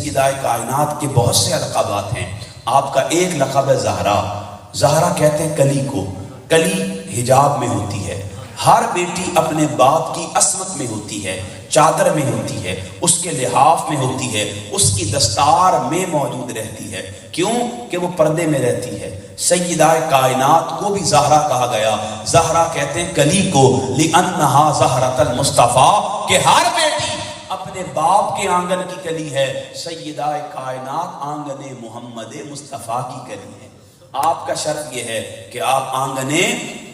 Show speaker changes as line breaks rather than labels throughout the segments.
سیدہ کائنات کے بہت سے لقبات ہیں، آپ کا ایک لقب ہے زہرا۔ زہرا کہتے ہیں کلی کو، کلی حجاب میں ہوتی ہے، ہر بیٹی اپنے باپ کی عصمت میں ہوتی ہے، چادر میں ہوتی ہے، اس کے لحاف میں ہوتی ہے، اس کی دستار میں موجود رہتی ہے، کیوں کہ وہ پردے میں رہتی ہے۔ سیدہ کائنات کو بھی زہرا کہا گیا۔ زہرا کہتے ہیں کلی کو، لِأَنَّهَا زَہْرَةَ الْمُصْطَفَىٰ، کہ ہر بیٹی اپنے باپ کے آنگن کی کلی ہے۔ سیدہ کائنات آنگن محمد مصطفیٰ کی کلی ہے۔ آپ کا شرط یہ ہے کہ آپ آنگن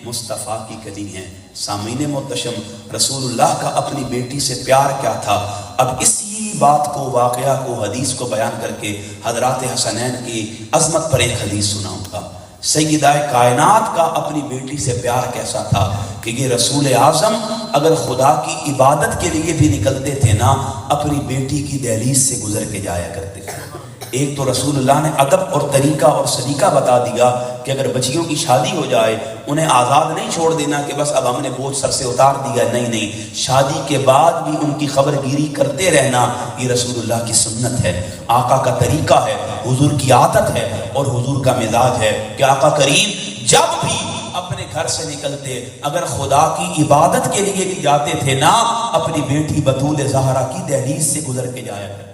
مصطفیٰ کی کلی ہیں۔ سامعین محتشم، رسول اللہ کا اپنی بیٹی سے پیار کیا تھا، اب اسی بات کو، واقعہ کو، حدیث کو بیان کر کے حضرات حسنین کی عظمت پر ایک حدیث سناؤں گا۔ سیدہ کائنات کا اپنی بیٹی سے پیار کیسا تھا کہ یہ رسول اعظم اگر خدا کی عبادت کے لیے بھی نکلتے تھے نا، اپنی بیٹی کی دہلیز سے گزر کے جایا کرتے تھے۔ ایک تو رسول اللہ نے ادب اور طریقہ اور سلیقہ بتا دیا کہ اگر بچیوں کی شادی ہو جائے انہیں آزاد نہیں چھوڑ دینا کہ بس اب ہم نے بوجھ سر سے اتار دیا، نہیں، شادی کے بعد بھی ان کی خبر گیری کرتے رہنا یہ رسول اللہ کی سنت ہے، آقا کا طریقہ ہے، حضور کی عادت ہے اور حضور کا مزاج ہے کہ آقا کریم جب بھی اپنے گھر سے نکلتے اگر خدا کی عبادت کے لیے بھی جاتے تھے نا، اپنی بیٹی بطول زہرا کی دہلیز سے گزر کے جایا کرتے۔